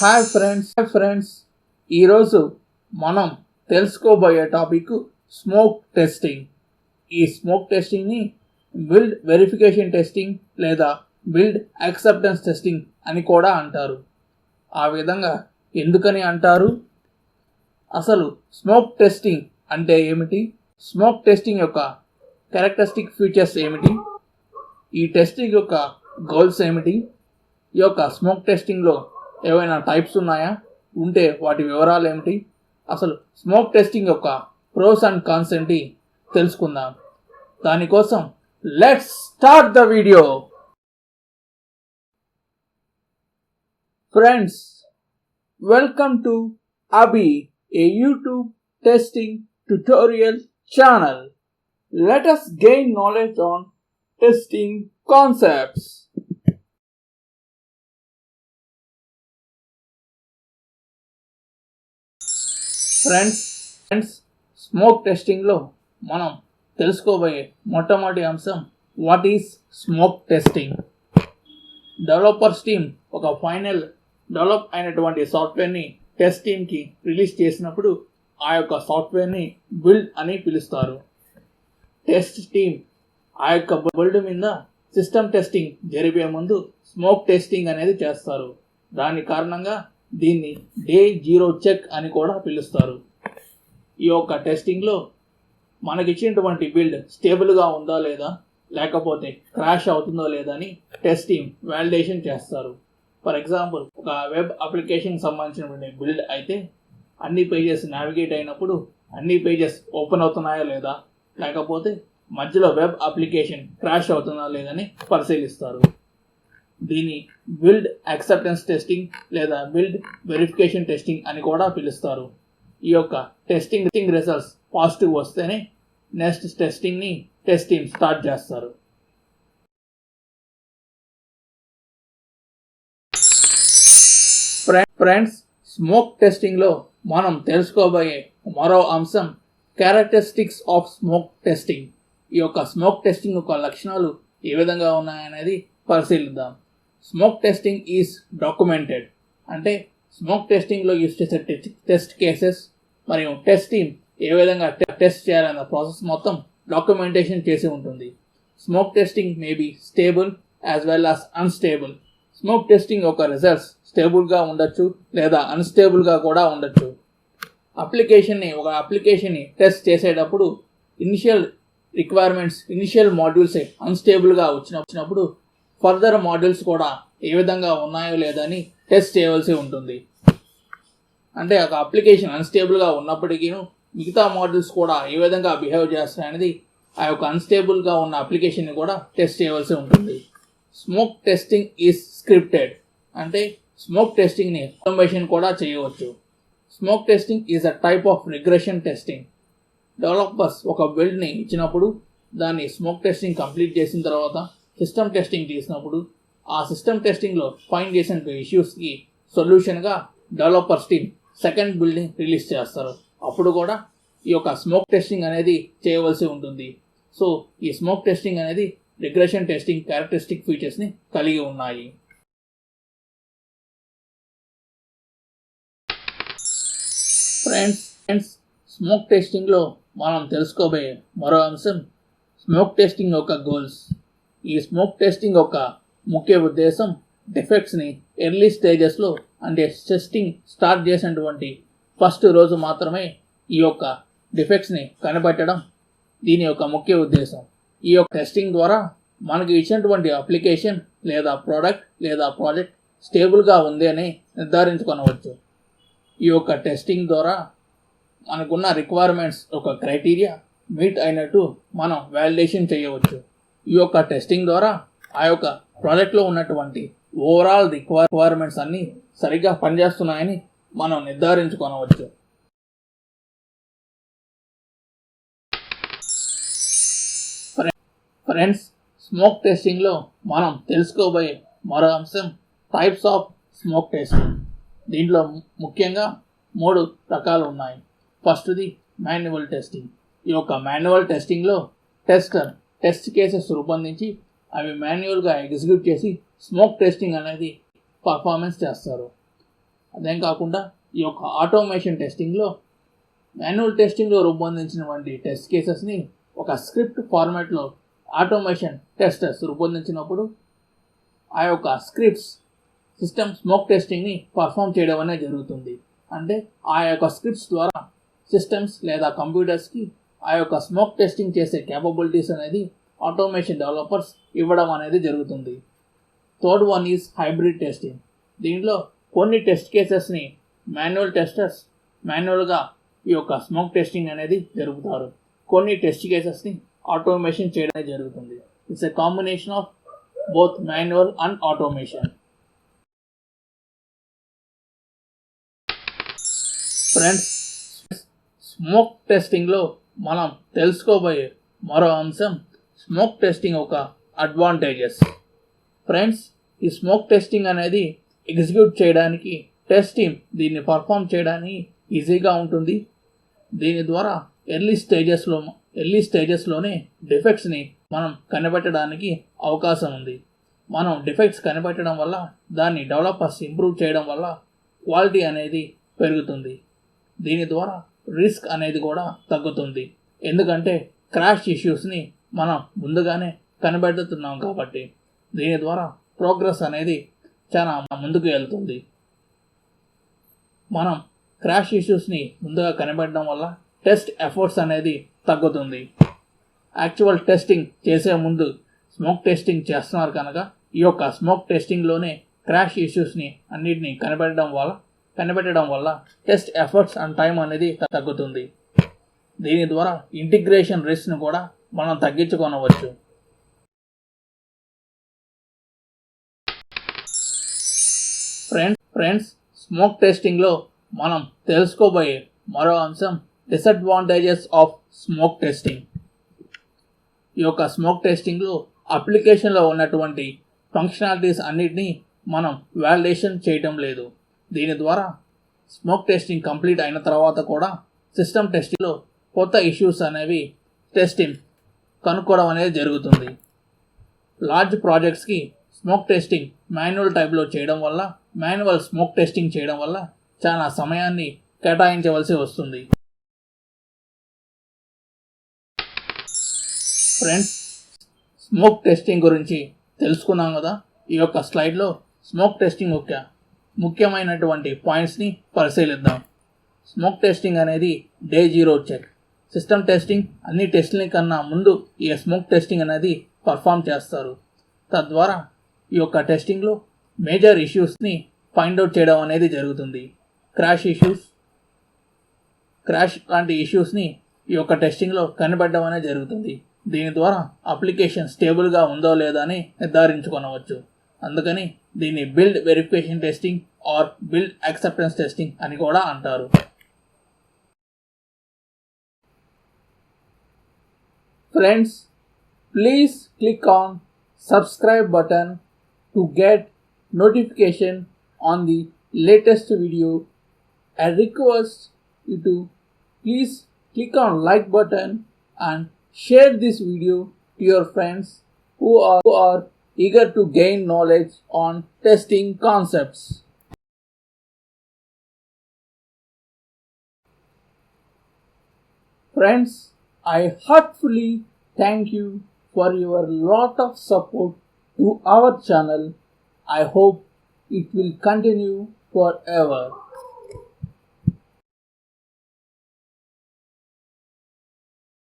Hi friends ఈరోజు మనం తెలుసుకోబోయే టాపిక్ స్మోక్ టెస్టింగ్. ఈ స్మోక్ టెస్టింగ్ని బిల్డ్ వెరిఫికేషన్ టెస్టింగ్ లేదా బిల్డ్ యాక్సెప్టెన్స్ టెస్టింగ్ అని కూడా అంటారు. ఆ విధంగా ఎందుకని అంటారు? అసలు స్మోక్ టెస్టింగ్ అంటే ఏమిటి? స్మోక్ టెస్టింగ్ యొక్క క్యారెక్టరిస్టిక్ ఫీచర్స్ ఏమిటి? ఈ టెస్టింగ్ యొక్క గోల్స్ ఏమిటి? ఈ యొక్క స్మోక్ టెస్టింగ్లో ఏవైనా టైప్స్ ఉన్నాయా? ఉంటే వాటి వివరాలు ఏమిటి? అసలు స్మోక్ టెస్టింగ్ యొక్క ప్రోస్ అండ్ కాన్స్ ఏంటి తెలుసుకుందాం. దానికోసం let's start the video. Friends, welcome to Abhey, a YouTube testing tutorial channel. Let us gain knowledge on testing concepts. Friends, smoke టెస్టింగ్లో మనం తెలుసుకోబోయే మొట్టమొదటి అంశం what is smoke testing. Developers team ఒక final develop అయినటువంటి సాఫ్ట్వేర్ని టెస్ట్ టీమ్కి release చేసినప్పుడు ఆ యొక్క సాఫ్ట్వేర్ని బిల్డ్ అని పిలుస్తారు. టెస్ట్ టీమ్ ఆ యొక్క బిల్డ్ మీద సిస్టమ్ టెస్టింగ్ జరిపే ముందు స్మోక్ టెస్టింగ్ అనేది చేస్తారు. దాని కారణంగా దీన్ని డే 0 చెక్ అని కూడా పిలుస్తారు. ఈ యొక్క టెస్టింగ్లో మనకిచ్చినటువంటి బిల్డ్ స్టేబుల్గా ఉందా లేదా, లేకపోతే క్రాష్ అవుతుందో లేదా అని టెస్ట్ టీమ్ వ్యాలిడేషన్ చేస్తారు. ఫర్ ఎగ్జాంపుల్, ఒక వెబ్ అప్లికేషన్కి సంబంధించినటువంటి బిల్డ్ అయితే అన్ని పేజెస్ నావిగేట్ అయినప్పుడు అన్ని పేజెస్ ఓపెన్ అవుతున్నాయా లేదా, లేకపోతే మధ్యలో వెబ్ అప్లికేషన్ క్రాష్ అవుతుందా లేదని పరిశీలిస్తారు. దీన్ని బిల్డ్ యాక్సెప్టెన్స్ టెస్టింగ్ లేదా బిల్డ్ వెరిఫికేషన్ టెస్టింగ్ అని కూడా పిలుస్తారు. ఈ యొక్క టెస్టింగ్ రిజల్ట్స్ పాజిటివ్ వస్తేనే నెక్స్ట్ టెస్టింగ్ని టెస్ట్ టీమ్ స్టార్ట్ చేస్తారు. ఫ్రెండ్స్, స్మోక్ టెస్టింగ్లో మనం తెలుసుకోబోయే మరో అంశం క్యారెక్టరిస్టిక్స్ ఆఫ్ స్మోక్ టెస్టింగ్. ఈ యొక్క స్మోక్ టెస్టింగ్ యొక్క లక్షణాలు ఏ విధంగా ఉన్నాయనేది పరిశీలిద్దాం. Smoke testing is documented. అంటే స్మోక్ టెస్టింగ్లో యూజ్ చేసే టెస్ట్ కేసెస్ మరియు టెస్ట్ టీమ్ ఏ విధంగా టెస్ట్ చేయాలన్న ప్రాసెస్ మొత్తం డాక్యుమెంటేషన్ చేసి ఉంటుంది. Smoke testing may be stable as well as unstable. Smoke testing యొక్క రిజల్ట్స్ స్టేబుల్గా ఉండొచ్చు లేదా అన్స్టేబుల్గా కూడా ఉండొచ్చు. ఒక అప్లికేషన్ని టెస్ట్ చేసేటప్పుడు ఇనిషియల్ రిక్వైర్మెంట్స్, ఇనిషియల్ మాడ్యూల్సే అన్స్టేబుల్గా వచ్చినప్పుడు ఫర్దర్ మాడ్యూల్స్ కూడా ఏ విధంగా ఉన్నాయో లేదని టెస్ట్ చేయవలసి ఉంటుంది. అంటే ఒక అప్లికేషన్ అన్స్టేబుల్గా ఉన్నప్పటికీ మిగతా మాడ్యూల్స్ కూడా ఏ విధంగా బిహేవ్ చేస్తాయనేది ఆ యొక్క అన్స్టేబుల్గా ఉన్న అప్లికేషన్ని కూడా టెస్ట్ చేయవలసి ఉంటుంది. Smoke testing is scripted. అంటే స్మోక్ టెస్టింగ్ని ఆటోమేషన్ కూడా చేయవచ్చు. Smoke testing is a type of regression testing. Developers ఒక బిల్డ్ని ఇచ్చినప్పుడు దాన్ని స్మోక్ టెస్టింగ్ కంప్లీట్ చేసిన తర్వాత సిస్టమ్ టెస్టింగ్ చేసినప్పుడు ఆ సిస్టమ్ టెస్టింగ్లో ఫైండ్ చేసిన ఇష్యూస్కి సొల్యూషన్గా డెవలపర్స్ టీమ్ సెకండ్ బిల్డ్ని రిలీజ్ చేస్తారు. అప్పుడు కూడా ఈ యొక్క స్మోక్ టెస్టింగ్ అనేది చేయవలసి ఉంటుంది. సో ఈ స్మోక్ టెస్టింగ్ అనేది రిగ్రెషన్ టెస్టింగ్ క్యారెక్టరిస్టిక్ ఫీచర్స్ని కలిగి ఉన్నాయి. ఫ్రెండ్స్, స్మోక్ టెస్టింగ్లో మనం తెలుసుకోబోయే మరో అంశం స్మోక్ టెస్టింగ్ యొక్క గోల్స్. ఈ స్మోక్ టెస్టింగ్ యొక్క ముఖ్య ఉద్దేశం డిఫెక్ట్స్ని ఎర్లీ స్టేజెస్లో అంటే టెస్టింగ్ స్టార్ట్ చేసినటువంటి ఫస్ట్ రోజు మాత్రమే ఈ యొక్క డిఫెక్ట్స్ని కనిపెట్టడం దీని యొక్క ముఖ్య ఉద్దేశం. ఈ యొక్క టెస్టింగ్ ద్వారా మనకి ఇచ్చినటువంటి అప్లికేషన్ లేదా ప్రోడక్ట్ లేదా ప్రాజెక్ట్ స్టేబుల్గా ఉంది అని నిర్ధారించుకొనవచ్చు. ఈ యొక్క టెస్టింగ్ ద్వారా మనకున్న రిక్వైర్మెంట్స్ ఒక క్రైటీరియా మీట్ అయినట్టు మనం వ్యాలిడేషన్ చేయవచ్చు. ఈ యొక్క టెస్టింగ్ ద్వారా ఆ యొక్క ప్రాజెక్ట్లో ఉన్నటువంటి ఓవరాల్ రిక్వైర్మెంట్స్ అన్నీ సరిగ్గా పనిచేస్తున్నాయని మనం నిర్ధారించుకోవచ్చు. ఫ్రెండ్స్, స్మోక్ టెస్టింగ్లో మనం తెలుసుకోబోయే మరో అంశం టైప్స్ ఆఫ్ స్మోక్ టెస్టింగ్. దీంట్లో ముఖ్యంగా 3 రకాలు ఉన్నాయి. ఫస్ట్ది మాన్యువల్ టెస్టింగ్. ఈ యొక్క మాన్యువల్ టెస్టింగ్లో టెస్ట్ కేసెస్ రూపొందించి అవి మాన్యువల్గా ఎగ్జిక్యూట్ చేసి స్మోక్ టెస్టింగ్ అనేది పర్ఫార్మెన్స్ చేస్తారు. అదేం కాకుండా ఈ యొక్క ఆటోమేషన్ టెస్టింగ్లో మాన్యువల్ టెస్టింగ్లో రూపొందించినటువంటి టెస్ట్ కేసెస్ని ఒక స్క్రిప్ట్ ఫార్మాట్లో ఆటోమేషన్ టెస్టర్స్ రూపొందించినప్పుడు ఆ యొక్క స్క్రిప్ట్స్ సిస్టమ్ స్మోక్ టెస్టింగ్ని పర్ఫామ్ చేయడం అనేది జరుగుతుంది. అంటే ఆ యొక్క స్క్రిప్ట్స్ ద్వారా సిస్టమ్స్ లేదా కంప్యూటర్స్కి ఆ యొక్క స్మోక్ టెస్టింగ్ చేసే క్యాపబిలిటీస్ అనేది ఆటోమేషన్ డెవలపర్స్ ఇవ్వడం అనేది జరుగుతుంది. Third one is hybrid testing. దీంట్లో కొన్ని టెస్ట్ కేసెస్ని మాన్యువల్ టెస్టర్స్ మాన్యువల్గా ఈ యొక్క స్మోక్ టెస్టింగ్ అనేది జరుపుతారు. కొన్ని టెస్ట్ కేసెస్ని ఆటోమేషన్ చేయడం జరుగుతుంది. It's a combination of both manual and automation. Friends, smoke టెస్టింగ్లో మనం తెలుసుకోబోయే మరో అంశం స్మోక్ టెస్టింగ్ ఒక అడ్వాంటేజెస్. ఫ్రెండ్స్, ఈ స్మోక్ టెస్టింగ్ అనేది ఎగ్జిక్యూట్ చేయడానికి టెస్ట్ టీమ్ దీన్ని పర్ఫామ్ చేయడానికి ఈజీగా ఉంటుంది. దీని ద్వారా ఎర్లీ స్టేజెస్లోనే డిఫెక్ట్స్ని మనం కనిపెట్టడానికి అవకాశం ఉంది. మనం డిఫెక్ట్స్ కనిపెట్టడం వల్ల దాన్ని డెవలపర్స్ ఇంప్రూవ్ చేయడం వల్ల క్వాలిటీ అనేది పెరుగుతుంది. దీని ద్వారా రిస్క్ అనేది కూడా తగ్గుతుంది. ఎందుకంటే క్రాష్ ఇష్యూస్ని మనం ముందుగానే కనిపెడుతున్నాం కాబట్టి దీని ద్వారా ప్రోగ్రెస్ అనేది చాలా ముందుకు వెళ్తుంది. మనం క్రాష్ ఇష్యూస్ని ముందుగా కనిపెట్టడం వల్ల టెస్ట్ ఎఫర్ట్స్ అనేది తగ్గుతుంది. యాక్చువల్ టెస్టింగ్ చేసే ముందు స్మోక్ టెస్టింగ్ చేస్తున్నారు కనుక ఈ యొక్క స్మోక్ టెస్టింగ్లోనే క్రాష్ ఇష్యూస్ని అన్నిటిని కనిపెట్టడం వల్ల టెస్ట్ ఎఫర్ట్స్ అండ్ టైం అనేది తగ్గుతుంది. దీని ద్వారా ఇంటిగ్రేషన్ రిస్క్ను కూడా మనం తగ్గించుకోనవచ్చు. ఫ్రెండ్స్, స్మోక్ టెస్టింగ్లో మనం తెలుసుకోబోయే మరో అంశం డిసడ్వాంటేజెస్ ఆఫ్ స్మోక్ టెస్టింగ్. ఈ యొక్క స్మోక్ టెస్టింగ్లో అప్లికేషన్లో ఉన్నటువంటి ఫంక్షనాలిటీస్ అన్నిటినీ మనం వ్యాలిడేషన్ చేయటం లేదు. దీని ద్వారా స్మోక్ టెస్టింగ్ కంప్లీట్ అయిన తర్వాత కూడా సిస్టమ్ టెస్టింగ్లో కొత్త ఇష్యూస్ అనేవి టెస్టింగ్ కనుక్కోవడం అనేది జరుగుతుంది. లార్జ్ ప్రాజెక్ట్స్కి smoke testing manual smoke testing చేయడం వల్ల చాలా సమయాన్ని కేటాయించవలసి వస్తుంది. ఫ్రెండ్స్, స్మోక్ టెస్టింగ్ గురించి తెలుసుకున్నాం కదా. ఈ యొక్క స్లైడ్లో స్మోక్ టెస్టింగ్ యొక్క ముఖ్యమైనటువంటి పాయింట్స్ని పరిశీలిద్దాం. స్మోక్ టెస్టింగ్ అనేది డే 0 చెక్. సిస్టమ్ టెస్టింగ్ అన్ని టెస్ట్ల కన్నా ముందు ఈ స్మోక్ టెస్టింగ్ అనేది పర్ఫామ్ చేస్తారు. తద్వారా ఈ యొక్క టెస్టింగ్లో మేజర్ ఇష్యూస్ని ఫైండ్అవుట్ చేయడం అనేది జరుగుతుంది. క్రాష్ లాంటి ఇష్యూస్ని ఈ యొక్క టెస్టింగ్లో కనిపెట్టడం అనేది జరుగుతుంది. దీని ద్వారా అప్లికేషన్ స్టేబుల్గా ఉందో లేదా అని నిర్ధారించుకోవచ్చు. అందుకని దీన్ని build verification testing are build acceptance testing అని కూడా అంటారు. Friends, please click on subscribe button to get notification on the latest video. I request you to please click on like button and share this video to your friends who are eager to gain knowledge on testing concepts. Friends, I heartfully thank you for your lot of support to our channel. I hope it will continue forever.